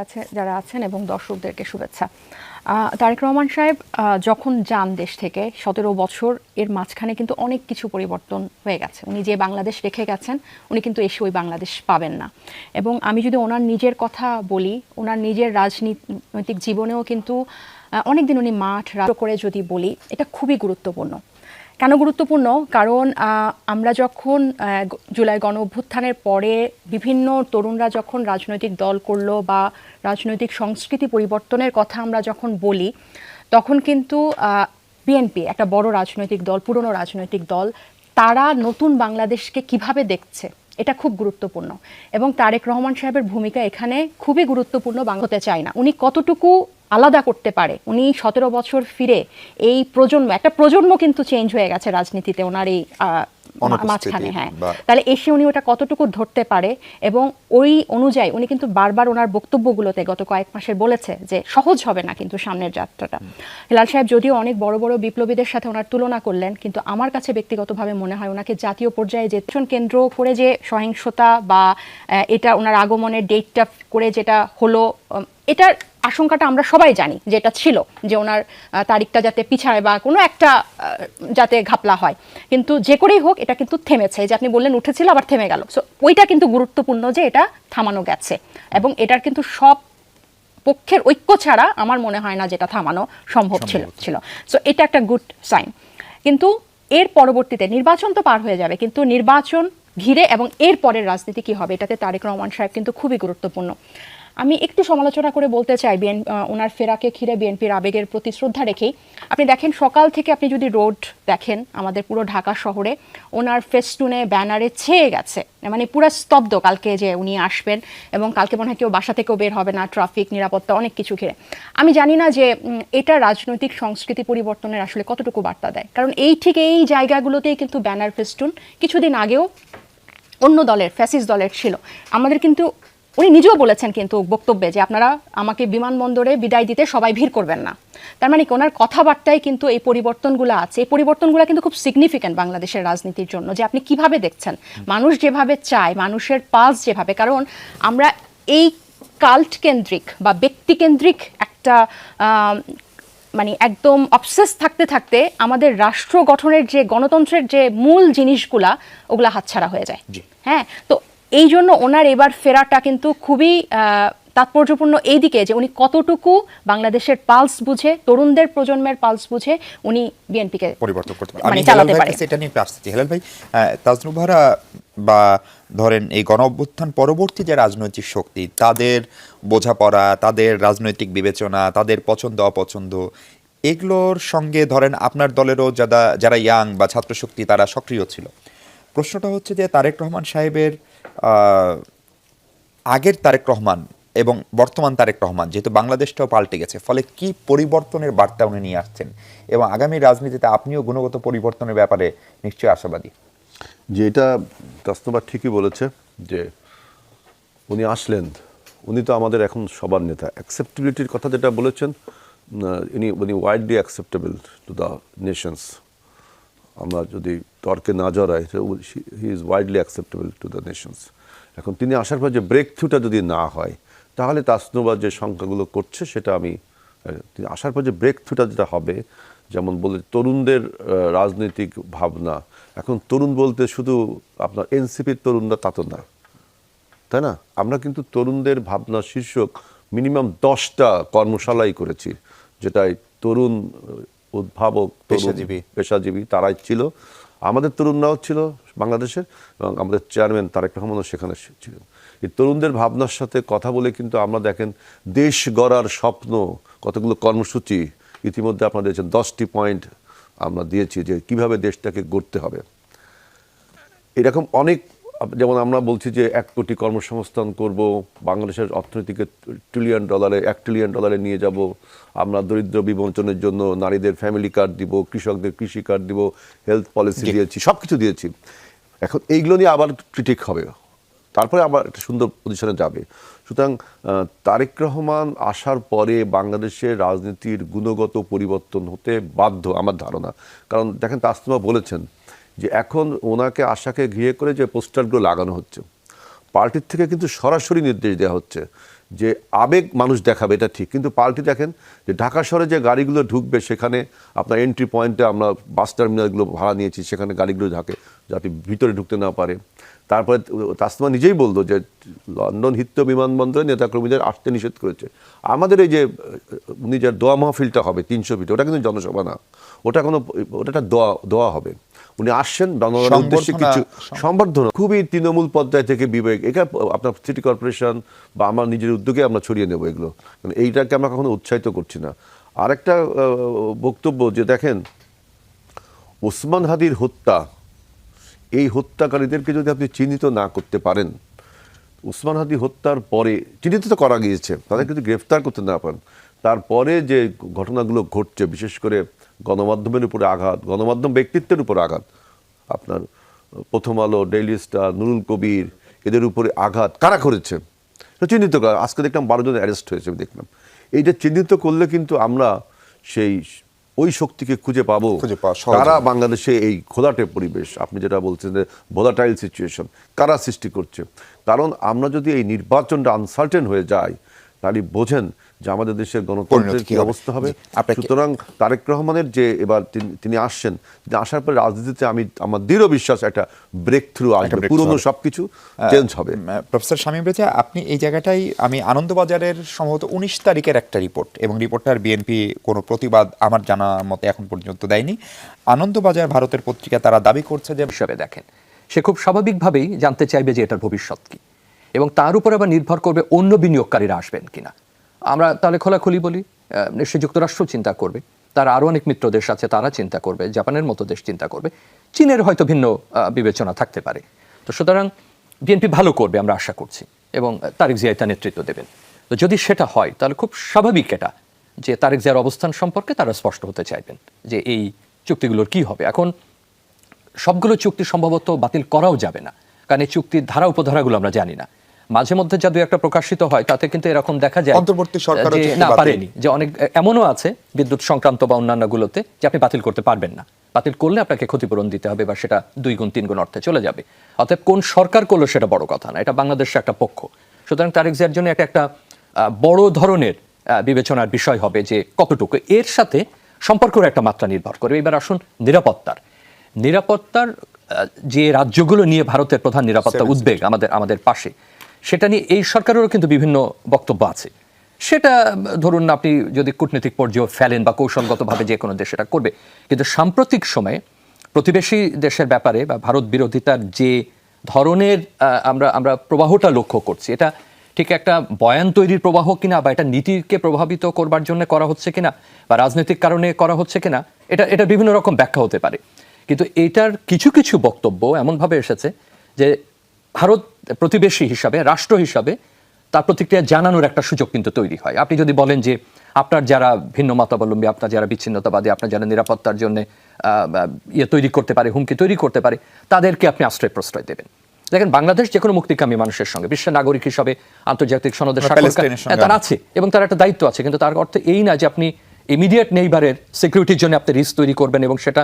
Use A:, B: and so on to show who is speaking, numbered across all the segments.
A: আছে যারা আছেন এবং দর্শকদেরকে শুভেচ্ছা। তারেক রহমান সাহেব যখন যান দেশ থেকে 17 বছর এর মাঝখানে কিন্তু অনেক কিছু পরিবর্তন হয়ে গেছে। উনি যে বাংলাদেশ রেখে গেছেন উনি কিন্তু এসে ওই বাংলাদেশ পাবেন না। এবং আমি যদি ওনার নিজের কথা বলি, ওনার নিজের রাজনৈতিক জীবনেও কিন্তু অনেকদিন উনি মাঠ রাজত্ব করে যদি বলি, এটা খুবই গুরুত্বপূর্ণ। কেন গুরুত্বপূর্ণ? কারণ আমরা যখন জুলাই গণ অভ্যুত্থানের পরে বিভিন্ন তরুণরা যখন রাজনৈতিক দল করলো বা রাজনৈতিক সংস্কৃতি পরিবর্তনের কথা আমরা যখন বলি, তখন কিন্তু বিএনপি একটা বড় রাজনৈতিক দল, পুরনো রাজনৈতিক দল, তারা নতুন বাংলাদেশকে কিভাবে দেখছে এটা খুব গুরুত্বপূর্ণ। এবং তারেক রহমান সাহেবের ভূমিকা এখানে খুবই গুরুত্বপূর্ণ। হতে চায় না উনি কতটুকু আলাদা করতে পারে। উনি 17 বছর ফিরে এই একটা প্রজন্ম কিন্তু চেঞ্জ হয়ে গেছে রাজনীতিতে ওনার এই মাঝখানে। হ্যাঁ, তাহলে এসে উনি ওটা কতটুকু ধরতে পারে এবং ওই অনুযায়ী উনি কিন্তু বারবার ওনার বক্তব্যগুলোতে গত কয়েক মাসে বলেছে যে সহজ হবে না কিন্তু সামনের যাত্রাটা। হেলাল সাহেব যদিও অনেক বড় বড় বিপ্লবীদের সাথে ওনার তুলনা করলেন, কিন্তু আমার কাছে ব্যক্তিগতভাবে মনে হয় ওনাকে জাতীয় পর্যায়ে যে কেন্দ্র করে যে সহিংসতা বা এটা ওনার আগমনের ডেটটা করে যেটা হলো, এটার আশঙ্কাটা আমরা সবাই জানি যে এটা ছিল যে ওনার তারিখটা যাতে পিছায় বা কোনো একটা যাতে ঘাপলা হয়, কিন্তু যে করেই হোক এটা কিন্তু থেমেছে। যে আপনি বললেন উঠেছিল আবার থেমে গেল, সো ওইটা কিন্তু গুরুত্বপূর্ণ যে এটা থামানো গেছে এবং এটার কিন্তু সব পক্ষের ঐক্য ছাড়া আমার মনে হয় না যেটা থামানো সম্ভব ছিল। সো এটা একটা গুড সাইন। কিন্তু এর পরবর্তীতে নির্বাচন তো পার হয়ে যাবে, কিন্তু নির্বাচন ঘিরে এবং এর পরের রাজনীতি কি হবে এটাতে তারেক রহমান সাহেব কিন্তু খুবই গুরুত্বপূর্ণ। আমি একটু সমালোচনা করে বলতে চাই ওনার ফেরাকে ঘিরে বিএনপির আবেগের প্রতি শ্রদ্ধা রেখেই আপনি দেখেন সকাল থেকে আপনি যদি রোড দেখেন আমাদের পুরো ঢাকা শহরে ওনার ফেস্টুনে ব্যানারে ছেয়ে গেছে, মানে পুরো স্তব্ধ কালকে যে উনি আসবেন এবং কালকে মনে হয় কেউ বাসা থেকেও বের হবে না, ট্রাফিক নিরাপত্তা অনেক কিছু ঘিরে। আমি জানি না যে এটা রাজনৈতিক সংস্কৃতি পরিবর্তনের আসলে কতটুকু বার্তা দেয়, কারণ এই জায়গাগুলোতেই কিন্তু ব্যানার ফেস্টুন কিছুদিন আগেও অন্য দলের ফ্যাসিস্ট দলের ছিল। আমাদের কিন্তু উনি নিজেও বলেছেন কিন্তু বক্তব্যে যে আপনারা আমাকে বিমানবন্দরে বিদায় দিতে সবাই ভিড় করবেন না। তার মানে ওনার কথাবার্তায় কিন্তু এই পরিবর্তনগুলো আছে। এই পরিবর্তনগুলো কিন্তু খুব সিগনিফিক্যান্ট বাংলাদেশের রাজনীতির জন্য, যে আপনি কিভাবে দেখছেন মানুষ যেভাবে চায়, মানুষের পালস যেভাবে। কারণ আমরা এই কাল্ট কেন্দ্রিক বা ব্যক্তিকেন্দ্রিক একটা মানে একদম অবসেস থাকতে থাকতে আমাদের রাষ্ট্র গঠনের যে গণতন্ত্রের যে মূল জিনিসগুলা ওগুলা হাতছাড়া হয়ে যায়। হ্যাঁ, তো এই জন্য ওনার এবার ফেরাটা কিন্তু খুবই তাৎপর্যপূর্ণ এই দিকে যে উনি কতটুকু বাংলাদেশের পালস বুঝে, তরুণদের প্রজন্মের পালস বুঝে উনি বিএনপিকে
B: পরিবর্তন করতে পারে।
A: মানে চালাতে পারে।
B: সেটা নিয়ে আসছি হেলাল ভাই, তাজনুল ভাইরা বা ধরেন এই গণ অভ্যুত্থান পরবর্তী যে রাজনৈতিক শক্তি, তাদের বোঝাপড়া, তাদের রাজনৈতিক বিবেচনা, তাদের পছন্দ অপছন্দ, এগুলোর সঙ্গে ধরেন আপনার দলেরও যারা ইয়াং বা ছাত্রশক্তি তারা সক্রিয় ছিল। প্রশ্নটা হচ্ছে যে তারেক রহমান সাহেবের আগের তারেক রহমান এবং বর্তমান তারেক রহমান, যেহেতু বাংলাদেশটাও পাল্টে গেছে, ফলে কি পরিবর্তনের বার্তা উনি নিয়ে আসছেন এবং আগামী রাজনীতিতে আপনিও গুণগত পরিবর্তনের ব্যাপারে নিশ্চয়ই আশাবাদী।
C: যে এটা তাসনুবা ঠিকই বলেছে যে উনি আসলেন, উনি তো আমাদের এখন সবার নেতা। অ্যাকসেপ্টেবিলিটির কথা যেটা বলেছেন, উনি widely acceptable to the nations. আমরা যদি তর্কে না জড়াই, he is widely acceptable to the nations. এখন তিনি আসার পর যে ব্রেক থ্রুটা যদি না হয়, তাহলে তাসনুবা যে সংখ্যাগুলো করছে সেটা তিনি আসার পর যে ব্রেক থ্রুটা যেটা হবে, যেমন বলে তরুণদের রাজনৈতিক ভাবনা। এখন তরুণ বলতে শুধু আপনার এনসিপির তরুণরা তা তো না, তাই না? আমরা কিন্তু তরুণদের ভাবনা শীর্ষক মিনিমাম 10টা কর্মশালাই করেছি, যেটাই তরুণ উদ্ভাবক, পেশাজীবী তারাই ছিল। আমাদের তরুণরাও ছিল বাংলাদেশের, এবং আমাদের চেয়ারম্যান তারেক রহমানও সেখানে ছিলেন। এই তরুণদের ভাবনার সাথে কথা বলে কিন্তু আমরা দেখেন দেশ গড়ার স্বপ্ন, কতগুলো কর্মসূচি ইতিমধ্যে আপনারা দিয়েছেন, 10টি পয়েন্ট আমরা দিয়েছি যে কিভাবে দেশটাকে গড়তে হবে। এরকম অনেক, যেমন আমরা বলছি যে 1 কোটি কর্মসংস্থান করব, বাংলাদেশের অর্থনীতিকে $1 ট্রিলিয়ন নিয়ে যাব, আমরা দরিদ্র বিমোচনের জন্য নারীদের ফ্যামিলি কার্ড দিব, কৃষকদের কৃষি কার্ড দিব, হেলথ পলিসি দিয়েছি, সব কিছু দিয়েছি। এখন এইগুলো নিয়ে আবার ক্রিটিক হবে, তারপরে আবার একটা সুন্দর পজিশনে যাবে। সুতরাং তারেক রহমান আসার পরে বাংলাদেশের রাজনীতির গুণগত পরিবর্তন হতে বাধ্য আমার ধারণা। কারণ দেখেন তাসনুবা বলেছেন যে এখন ওনাকে আশাকে ঘিরে করে যে পোস্টারগুলো লাগানো হচ্ছে, পার্টির থেকে কিন্তু সরাসরি নির্দেশ দেওয়া হচ্ছে যে আবেগ মানুষ দেখাবে, এটা ঠিক, কিন্তু পার্টি দেখেন যে ঢাকা শহরে যে গাড়িগুলো ঢুকবে সেখানে আপনার এন্ট্রি পয়েন্টে আমরা বাস টার্মিনালগুলো ভাড়া নিয়েছি, সেখানে গাড়িগুলো ঢাকে যাতে ভিতরে ঢুকতে না পারে। তারপরে তাসমা নিজেই বলতো যে লন্ডন হিথ্রো বিমানবন্দরে নেতাকর্মীদের আসতে নিষেধ করেছে। আমাদের এই যে উনি যে দোয়া মাহফিলটা হবে 300 ফিট, ওটা কিন্তু জনসভা না, ওটা একটা দোয়া হবে। উনি আসছেন জনগণের উদ্দেশ্যে কিছু সম্বর্ধনা, খুবই তৃণমূল পর্যায় থেকে বিবেক, এটা আপনার সিটি কর্পোরেশন বা আমার নিজের উদ্যোগে আমরা ছড়িয়ে নেব এগুলো, এইটাকে আমরা কখনো উৎসাহিত করছি না। আরেকটা বক্তব্য যে দেখেন ওসমান হাদির হত্যা, এই হত্যাকারীদেরকে যদি আপনি চিহ্নিত না করতে পারেন, ওসমান হাদি হত্যার পরে চিহ্নিত তো করা গিয়েছে, তাদেরকে যদি গ্রেফতার করতে না পারেন, তারপরে যে ঘটনাগুলো ঘটছে, বিশেষ করে গণমাধ্যমের উপরে আঘাত, গণমাধ্যম ব্যক্তিত্বের উপর আঘাত, আপনার প্রথম আলো, ডেইলি স্টার, নুরুল কবির, এদের উপরে আঘাত কারা করেছে চিহ্নিত করা। আজকে দেখলাম 12 জন অ্যারেস্ট হয়েছে, আমি দেখলাম। এইটা চিহ্নিত করলে কিন্তু আমরা সেই ওই শক্তিকে খুঁজে পাবো কারা বাংলাদেশে এই ঘোলাটে পরিবেশ, আপনি যেটা বলছেন যে ভোলাটাইল সিচুয়েশন কারা সৃষ্টি করছে। কারণ আমরা যদি এই নির্বাচনটা আনসার্টেন হয়ে যাই, তাহলে বোঝেন যে আমাদের দেশের গণতন্ত্রের কি অবস্থা হবে। সুতরাং তারেক রহমানের যে এবার তিনি আসছেন, আসার পরে রাজনীতিতে আমার দৃঢ় বিশ্বাস একটা ব্রেক থ্রু আসবে, পুরনো সবকিছু চেঞ্জ হবে।
B: প্রফেসর শামীম রেজা, আপনি এই জায়গাটাই, আমি আনন্দবাজারের সম্ভবত 19 তারিখের একটা রিপোর্ট, এবং রিপোর্টটার বিএনপি কোনো প্রতিবাদ আমার জানা মতে এখন পর্যন্ত দেয়নি। আনন্দবাজার ভারতের পত্রিকা, তারা দাবি করছে যে
D: হিসাবে দেখেন, সে খুব স্বাভাবিকভাবেই জানতে চাইবে যে এটার ভবিষ্যৎ কি, এবং তার উপর আবার নির্ভর করবে অন্য বিনিয়োগকারীরা আসবেন কিনা। আমরা তাহলে খোলাখুলি বলি, নিশ্চয়ই যুক্তরাষ্ট্র চিন্তা করবে, তার আরও অনেক মিত্র দেশ আছে, তারা চিন্তা করবে, জাপানের মতো দেশ চিন্তা করবে, চীনের হয়তো ভিন্ন বিবেচনা থাকতে পারে। তো সুতরাং বিএনপি ভালো করবে আমরা আশা করছি, এবং তারেক জিয়া তার নেতৃত্ব দেবেন। তো যদি সেটা হয় তাহলে খুব স্বাভাবিক এটা যে তারেক জিয়ার অবস্থান সম্পর্কে তারা স্পষ্ট হতে চাইবেন যে এই চুক্তিগুলোর কি হবে। এখন সবগুলো চুক্তি সম্ভবত বাতিল করাও যাবে না, কারণ এই চুক্তির ধারা উপধারাগুলো আমরা জানি না। মাঝে মধ্যে যা দু একটা প্রকাশিত হয় তাতে কিন্তু এরকম দেখা যায়
B: অন্তর্বর্তী সরকার
D: না পারেনি, যে অনেক এমনও আছে বিদ্যুৎ সংক্রান্ত বা অন্যান্যগুলোতে যে আপনি বাতিল করতে পারবেন না, বাতিল করলে আপনাকে ক্ষতিপূরণ দিতে হবে বা সেটা 2 গুণ 3 গুণ অর্থে চলে যাবে। অতএব কোন সরকার করলো সেটা বড় কথা না, এটা বাংলাদেশের একটা পক্ষ। সুতরাং তারেক জিয়ার জন্য একটা বড় ধরনের বিবেচনার বিষয় হবে যে কতটুকু এর সাথে সম্পর্কের একটা মাত্রা নির্ভর করবে। এবার আসুন নিরাপত্তার যে রাজ্যগুলো নিয়ে ভারতের প্রধান নিরাপত্তা উদ্বেগ আমাদের পাশে, সেটা নিয়ে এই সরকারেরও কিন্তু বিভিন্ন বক্তব্য আছে। সেটা ধরুন আপনি যদি কূটনৈতিক পর্যায়ে ফেলেন বা কৌশলগতভাবে যে কোনো দেশ এটা করবে, কিন্তু সাম্প্রতিক সময়ে প্রতিবেশী দেশের ব্যাপারে বা ভারত বিরোধিতার যে ধরনের আমরা প্রবাহটা লক্ষ্য করছি, এটা ঠিক একটা বয়ান তৈরির প্রবাহ কিনা, বা এটা নীতিকে প্রভাবিত করবার জন্য করা হচ্ছে কিনা, বা রাজনৈতিক কারণে করা হচ্ছে কিনা, এটা বিভিন্ন রকম ব্যাখ্যা হতে পারে। কিন্তু এটার কিছু কিছু বক্তব্য এমনভাবে এসেছে যে ভারত প্রতিবেশী হিসাবে, রাষ্ট্র হিসাবে তার প্রতিক্রিয়া জানানোর একটা সুযোগ কিন্তু তৈরি হয়। আপনি যদি বলেন যে আপনার যারা ভিন্ন মতাবলম্বী, আপনার যারা বিচ্ছিন্নতাবাদী, আপনার যারা নিরাপত্তার জন্য তৈরি করতে পারে, হুমকি তৈরি করতে পারে, তাদেরকে আপনি আশ্রয় প্রশ্রয় দেবেন। দেখেন বাংলাদেশ যে কোনো মুক্তিকামী মানুষের সঙ্গে বিশ্বের নাগরিক হিসাবে আন্তর্জাতিক সনদের স্বাক্ষর তার আছে, এবং তার একটা দায়িত্ব আছে, কিন্তু তার অর্থ এই না যে আপনি ইমিডিয়েট নেইবারের সিকিউরিটির জন্য আপনি রিস্ক তৈরি করবেন এবং সেটা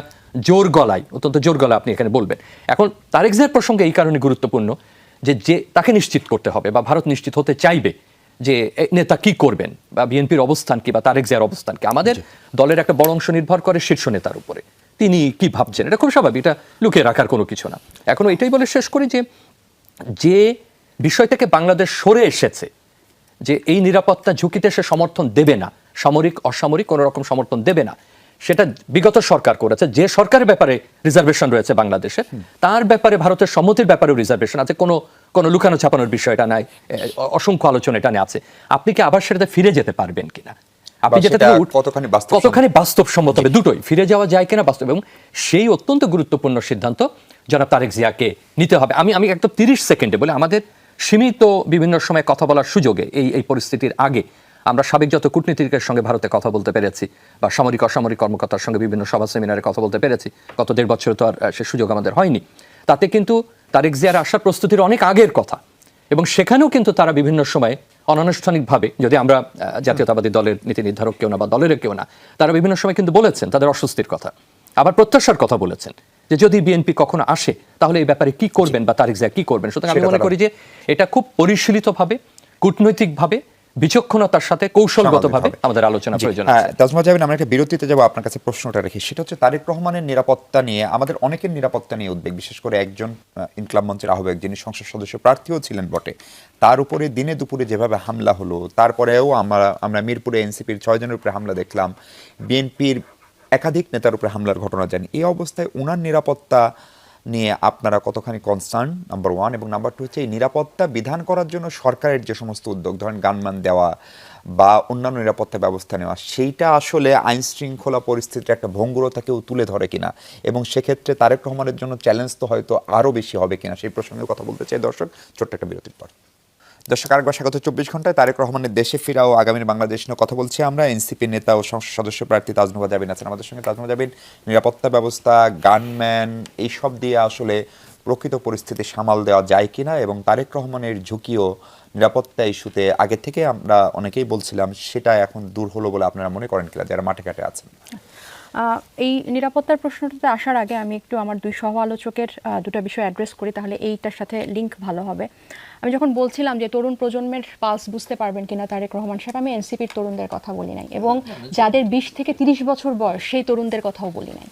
D: অত্যন্ত জোর গলায় আপনি এখানে বলবেন। এখন তারেক জিয়ার প্রসঙ্গে এই কারণে গুরুত্বপূর্ণ যে তাকে নিশ্চিত করতে হবে বা ভারত নিশ্চিত হতে চাইবে যে নেতা কি করবেন বা বিএনপির অবস্থান কি বা তারেক জিয়ার অবস্থান কি। আমাদের দলের একটা বড় অংশ নির্ভর করে শীর্ষ নেতার উপরে, তিনি কি ভাবছেন, এটা খুব স্বাভাবিক, এটা লুকিয়ে রাখার কোনো কিছু না। এখনো এটাই বলে শেষ করি যে বিষয় থেকে বাংলাদেশ সরে এসেছে, যে এই নিরাপত্তা ঝুঁকিতে সে সমর্থন দেবে না, সামরিক অসামরিক কোনো রকম সমর্থন দেবে না, সেটা বিগত সরকার করেছে। যে সরকারের ব্যাপারে রিজার্ভেশন রয়েছে বাংলাদেশে, তার ব্যাপারে ভারতের সম্মতির ব্যাপারেও রিজার্ভেশন আছে, কোনো লুকানো ছাপানোর বিষয়টা নাই, অসংখ্য আলোচনা এটা নিয়ে আছে। আপনি কি আবার সেটাতে ফিরে যেতে পারবেন কিনা, আপনি যেটা কতখানি বাস্তবসম্মত হবে, দুটোই ফিরে যাওয়া যায় কিনা বাস্তব, এবং সেই অত্যন্ত গুরুত্বপূর্ণ সিদ্ধান্ত জনাব তারেক জিয়াকে নিতে হবে। আমি একদম 30 সেকেন্ডে বলে, আমাদের সীমিত বিভিন্ন সময় কথা বলার সুযোগে এই পরিস্থিতির আগে আমরা সাবেক যত কূটনীতিকের সঙ্গে ভারতে কথা বলতে পেরেছি বা সামরিক অসামরিক কর্মকর্তার সঙ্গে বিভিন্ন সভা সেমিনারে কথা বলতে পেরেছি, গত 1.5 বছর তো আর সে সুযোগ আমাদের হয়নি। তাতে কিন্তু তারেক জিয়ার আসার প্রস্তুতির অনেক আগের কথা, এবং সেখানেও কিন্তু তারা বিভিন্ন সময় অনানুষ্ঠানিকভাবে, যদি আমরা জাতীয়তাবাদী দলের নীতি নির্ধারক কেউ না বা দলের কেউ না, তারা বিভিন্ন সময় কিন্তু বলেছেন তাদের অস্বস্তির কথা, আবার প্রত্যাশার কথা বলেছেন যে যদি বিএনপি কখনো আসে তাহলে এই ব্যাপারে কি করবেন বা তারেক জিয়া কি করবেন। সুতরাং আমি
B: সেটা
D: মনে
B: তারা-
D: করি যে এটা খুব পরিশীলিতভাবে, কূটনৈতিকভাবে, বিচক্ষণতার সাথে, কৌশলগতভাবে
B: সামাজিকভাবে।
D: আমাদের আলোচনা
B: জি,
D: প্রয়োজন
B: হ্যাঁ,
D: আছে।
B: তাজমহল জামিন, আমরা একটা বিরতিতে যাবো, আপনার কাছে প্রশ্নটা রেখে। সেটা হচ্ছে তারেক রহমানের নিরাপত্তা নিয়ে আমাদের অনেকের নিরাপত্তা নিয়ে উদ্বেগ, বিশেষ করে একজন ইনকলাব মঞ্চের আহ্বায়ক যিনি সংসদ সদস্য প্রার্থীও ছিলেন বটে, তার উপরে দিনে দুপুরে যেভাবে হামলা হলো, তারপরেও আমরা মিরপুরে এনসিপির 6 জনের উপরে হামলা দেখলাম, বিএনপির একাধিক নেতার উপরে হামলার ঘটনা জানি। এই অবস্থায় উনার নিরাপত্তা নিয়ে আপনারা কতখানি কনসার্ন, নাম্বার 1, এবং নাম্বার 2 হচ্ছে এই নিরাপত্তা বিধান করার জন্য সরকারের যে সমস্ত উদ্যোগ, ধরেন গানমান দেওয়া বা অন্যান্য নিরাপত্তা ব্যবস্থা নেওয়া, সেইটা আসলে আইন শৃঙ্খলা পরিস্থিতির একটা ভঙ্গুরতাকেও তুলে ধরে কিনা, এবং সেক্ষেত্রে তারেক রহমানের জন্য চ্যালেঞ্জ তো হয়তো আরও বেশি হবে কিনা, সেই প্রসঙ্গে কথা বলতে চাই দর্শক, ছোট্ট একটা বিরতির পর। দর্শক, আরেকবার স্বাগত 24 ঘন্টায়। তারেক রহমানের দেশে ফেরা ও আগামীর বাংলাদেশ নিয়ে কথা বলছি আমরা। এনসিপি নেতা ও সংসদ সদস্য প্রার্থী তাজনুভা জাবিন আছেন আমাদের সঙ্গে। তাজনুভা জাবিন, নিরাপত্তা ব্যবস্থা, গানম্যান, এইসব দিয়ে আসলে প্রকৃত পরিস্থিতি সামাল দেওয়া যায় কিনা, এবং তারেক রহমানের ঝুঁকিও নিরাপত্তা ইস্যুতে আগে থেকে আমরা অনেকেই বলছিলাম, সেটা এখন দূর হলো বলে আপনারা মনে করেন কিনা, যারা মাঠে ঘাটে আছেন?
A: এই নিরাপত্তার প্রশ্নটাতে আসার আগে আমি একটু আমার দুই সহ আলোচকের দুটো বিষয় অ্যাড্রেস করি, তাহলে এইটার সাথে লিঙ্ক ভালো হবে। আমি যখন বলছিলাম যে তরুণ প্রজন্মের পালস বুঝতে পারবেন কিনা তারেক রহমান সাহেব, আমি এনসিপির তরুণদের কথা বলি নাই, এবং যাদের 20 থেকে 30 বছর বয়স সেই তরুণদের কথাও বলি নাই।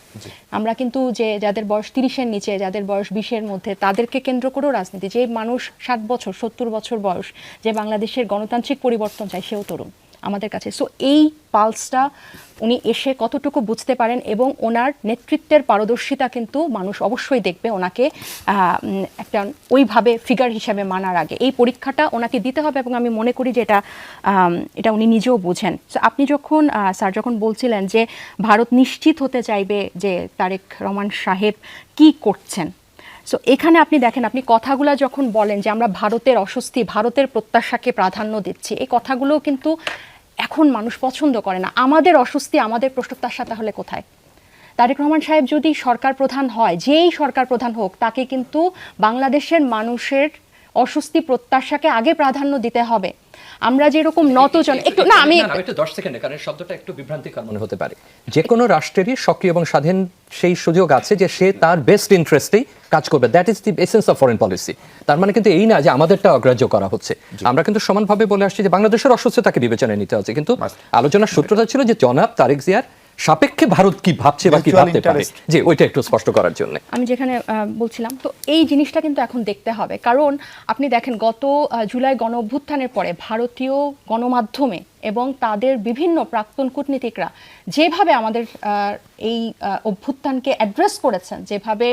A: আমরা কিন্তু যে যাদের বয়স 30-এর নিচে, যাদের বয়স 20-এর মধ্যে, তাদেরকে কেন্দ্র করেও রাজনীতি। যে মানুষ 60 বছর 70 বছর বয়স, যে বাংলাদেশের গণতান্ত্রিক পরিবর্তন চায়, সেও তরুণ আমাদের কাছে। সো এই পালসটা উনি এসে কতটুকু বুঝতে পারেন, এবং ওনার নেতৃত্বের পারদর্শিতা কিন্তু মানুষ অবশ্যই দেখবে ওনাকে একটা ওইভাবে ফিগার হিসাবে মানার আগে। এই পরীক্ষাটা ওনাকে দিতে হবে, এবং আমি মনে করি যে এটা উনি নিজেও বোঝেন। সো আপনি যখন স্যার যখন বলছিলেন যে ভারত নিশ্চিত হতে চাইবে যে তারেক রহমান সাহেব কি করছেন, সো এখানে আপনি দেখেন, আপনি কথাগুলো যখন বলেন যে আমরা ভারতের অস্বস্তি, ভারতের প্রত্যাশাকে প্রাধান্য দিচ্ছি, এই কথাগুলো কিন্তু এখন মানুষ পছন্দ করে না। আমাদের অস্বস্তি, আমাদের প্রত্যাশা তাহলে কোথায়? তারেক রহমান সাহেব যদি সরকার প্রধান হয়, যেই সরকার প্রধান হোক, তাকে কিন্তু বাংলাদেশের মানুষের অস্বস্তি প্রত্যাশাকে আগে প্রাধান্য দিতে হবে। আমরা যেরকম নতজন একটু না, আমি
D: একটু 10 সেকেন্ডে, কারণ শব্দটা একটু বিভ্রান্তিকর মনে হতে পারে। যে কোনো রাষ্ট্রেরই সক্রিয় এবং স্বাধীন সেই সুযোগ আছে যে সে তার বেস্ট ইন্টারেস্টেই কাজ করবে। That is the essence of foreign policy. তার মানে কিন্তু এই না যে আমাদেরটা অগ্রাহ্য করা হচ্ছে। আমরা কিন্তু সমানভাবে বলে আসছি যে বাংলাদেশের অস্বস্তিতাকে বিবেচনায় নিতে হচ্ছে, কিন্তু আলোচনার সূত্রটা ছিল যে জনাব তারেক জিয়ার সাপেক্ষে ভারত কি ভাবছে বা কি ভাবতে পারে, যে ওইটা একটু স্পষ্ট করার জন্য
A: আমি যেখানে বলছিলাম, তো এই জিনিসটা কিন্তু এখন দেখতে হবে। কারণ আপনি দেখেন, গত জুলাই গণ অভ্যুত্থানের পরে ভারতীয় গণমাধ্যমে এবং তাদের বিভিন্ন প্রাক্তন কূটনীতিকরা যেভাবে আমাদের এই অভ্যুত্থানকে অ্যাড্রেস করেছেন, যেভাবে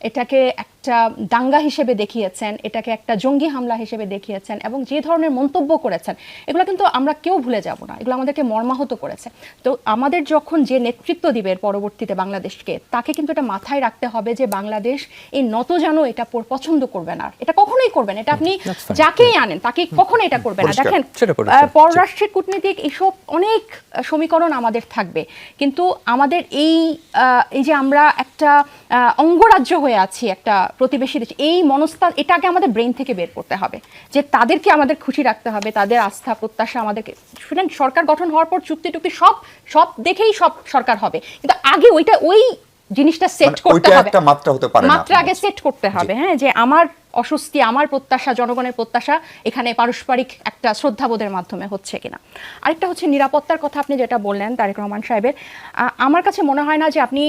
A: এটাকে একটা দাঙ্গা হিসেবে দেখিয়েছেন, এটাকে একটা জঙ্গি হামলা হিসেবে দেখিয়েছেন, এবং যে ধরনের মন্তব্য করেছেন, এগুলো কিন্তু আমরা কেউ ভুলে যাব না। এগুলো আমাদেরকে মর্মাহত করেছে। তো আমাদের যখন যে নেতৃত্ব দিবে পরবর্তীতে বাংলাদেশকে, তাকে কিন্তু এটা মাথায় রাখতে হবে যে বাংলাদেশ এই যেন এটা পছন্দ করবে না, এটা কখনোই করবেন। এটা আপনি যাকেই আনেন তাকে কখনো এটা করবে না। দেখেন, পররাষ্ট্রের কূটনীতি এইসব অনেক সমীকরণ আমাদের থাকবে, কিন্তু আমাদের এই যে আমরা একটা অঙ্গরাজ্য হয়ে আছি একটা প্রতিবেশী দেশ, এই মনস্তাত্ত্ব, এটাকে আমাদের ব্রেন থেকে বের করতে হবে, যে তাদেরকে আমাদের খুশি রাখতে হবে, তাদের আস্থা প্রত্যাশা আমাদেরকে। শুনেন, সরকার গঠন হওয়ার পর চুক্তি টুক্তি সব দেখেই সব সরকার হবে, কিন্তু আগে ওই জিনিসটা সেট করতে হবে,
B: একটা মাত্রা হতে পারে না,
A: মাত্রা আগে সেট করতে হবে। হ্যাঁ, যে আমার অস্বস্তি, আমার প্রত্যাশা, জনগণের প্রত্যাশা এখানে পারস্পরিক একটা শ্রদ্ধাবোধের মাধ্যমে হচ্ছে কিনা। আরেকটা হচ্ছে নিরাপত্তার কথা আপনি যেটা বললেন তারেক রহমান সাহেবের, আমার কাছে মনে হয় না যে আপনি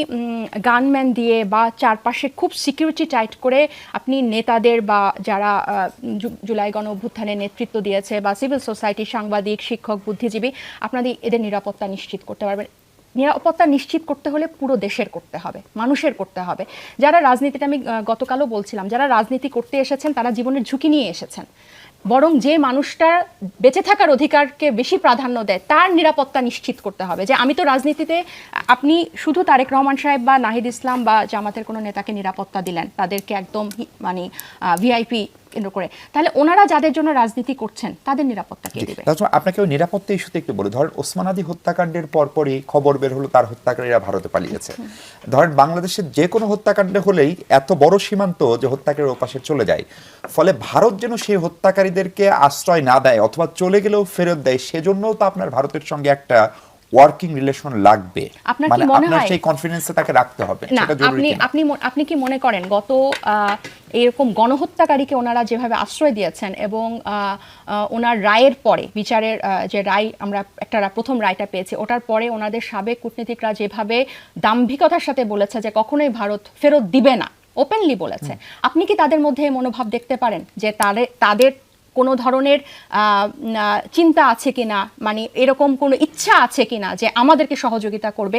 A: গানম্যান দিয়ে বা চারপাশে খুব সিকিউরিটি টাইট করে আপনি নেতাদের বা যারা জুলাই গণ অভ্যুত্থানে নেতৃত্ব দিয়েছে বা সিভিল সোসাইটি, সাংবাদিক, শিক্ষক, বুদ্ধিজীবী, আপনাদের এদের নিরাপত্তা নিশ্চিত করতে পারবেন। নিরাপত্তা নিশ্চিত করতে হলে পুরো দেশের করতে হবে, মানুষের করতে হবে। যারা রাজনীতিটা, আমি গতকালও বলছিলাম, যারা রাজনীতি করতে এসেছেন তারা জীবনের ঝুঁকি নিয়ে এসেছেন, বরং যে মানুষটা বেঁচে থাকার অধিকারকে বেশি প্রাধান্য দেয় তার নিরাপত্তা নিশ্চিত করতে হবে। যে আমি তো রাজনীতিতে, আপনি শুধু তারেক রহমান সাহেব বা নাহিদ ইসলাম বা জামাতের কোনো নেতাকে নিরাপত্তা দিলেন, তাদেরকে একদম মানে ভিআইপি কেন্দ্র করে, তাহলে ওনারা যাদের জন্য রাজনীতি করছেন তাদের নিরাপত্তা কে দিবে?
B: আপনাকে ওই নিরাপত্তা ইস্যুতে একটু বলি। ধরেন ওসমান আদি হত্যাকাণ্ডের পরপরই খবর বের হলো তার হত্যাকারীরা ভারতে পালিয়েছে। ধরেন বাংলাদেশের যে কোনো হত্যাকাণ্ডে হলেই এত বড় সীমান্ত যে হত্যাকারীর ওপাশে চলে যায়, ফলে ভারত যেন সেই হত্যাকারীদেরকে আশ্রয় না দেয় অথবা চলে গেলেও ফেরত দেয়, সেজন্যও তো আপনার ভারতের সঙ্গে একটা ওয়ার্কিং রিলেশন লাগবে,
A: আপনার কি
B: মানে
A: মনে
B: আপনার
A: হয়-
B: সেই কনফিডেন্সটা তাকে রাখতে হবে,
A: না,
B: সেটা জরুরি কিনা?
A: আপনি কি মনে করেন গত এরকম গণহত্যাকারীকে ওনারা যেভাবে আশ্রয় দিয়েছেন এবং ওনার রায়ের পরে, বিচারের যে রায় আমরা একটা প্রথম রায়টা পেয়েছি, ওটার পরে ওনাদের সাবেক কূটনীতিকরা যেভাবে দাম্ভিকতার সাথে বলেছে যে কখনোই ভারত ফেরত দিবে না, ওপেনলি বলেছে, আপনি কি তাদের মধ্যে এই মনোভাব দেখতে পারেন যে তাদের কোনো ধরনের চিন্তা আছে কিনা, মানে এরকম কোনো ইচ্ছা আছে কিনা যে আমাদেরকে সহযোগিতা করবে?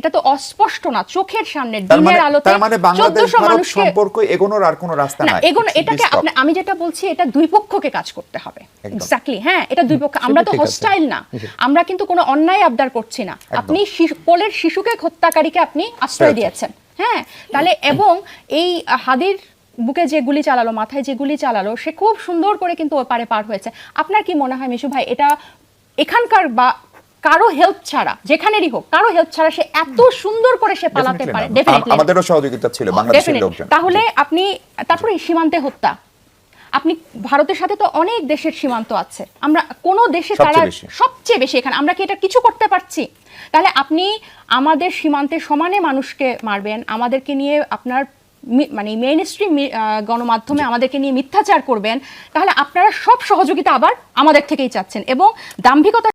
A: এটা তো অস্পষ্ট না, চোখের সামনে দিনের আলোতে
B: তার মানে বাংলাদেশ
A: 1400
B: ভারত
A: মানুষকে
B: সম্পর্ক এগোনোর আর কোনো রাস্তা
A: না
B: নাই?
A: এগুলো,
B: It should be
A: এটাকে
B: stopped.
A: আমি যেটা বলছি এটা দুই পক্ষকে কাজ করতে হবে।
B: একদম।
A: এক্স্যাক্টলি, হ্যাঁ, এটা দুই পক্ষ। আমরা তো
D: ঠিক আছে।
A: হোস্টাইল না, আমরা কিন্তু কোনো অন্যায় আবদার করছি না। আপনি কোলের শিশুকে হত্যাকারীকে আপনি আশ্রয়
B: ফেরত।
A: দিয়েছেন, হ্যাঁ, তাহলে এবং এই হাদির বুকে যে গুলি চালালো, মাথায় যে গুলি চালালো, সে খুব সুন্দর করে কিন্তু ওপারে পার হয়েছে। আপনার কি মনে হয় মিশু ভাই, এটা এখানকার বা কারো হেল্প ছাড়া, যেখানেরই হোক, কারো হেল্প ছাড়া সে এত সুন্দর করে সে পালাতে
B: Definitely
A: পারে?
B: না।
A: ডেফিনেটলি
B: আমাদেরও সহযোগিতা ছিল বাংলাদেশের
A: Definitely।
B: লোকজন।
A: তাহলে আপনি তারপরে সীমান্তে হত্যা, আপনি ভারতের সাথে তো অনেক দেশের সীমান্ত আছে, আমরা কোন দেশে
B: সবচেয়ে
A: তারা
B: বেশি।
A: সবচেয়ে বেশি, এখানে আমরা কি এটা কিছু করতে পারছি? তাহলে আপনি আমাদের সীমান্তে সমানে মানুষকে মারবেন, আমাদেরকে নিয়ে আপনার মানে মেইন স্ট্রিম গণমাধ্যমে আমাদেরকে নিয়ে মিথ্যাচার করবেন, তাহলে আপনারা সব সহযোগিতা আবার আমাদের থেকেই চাচ্ছেন এবং দাম্ভিকতা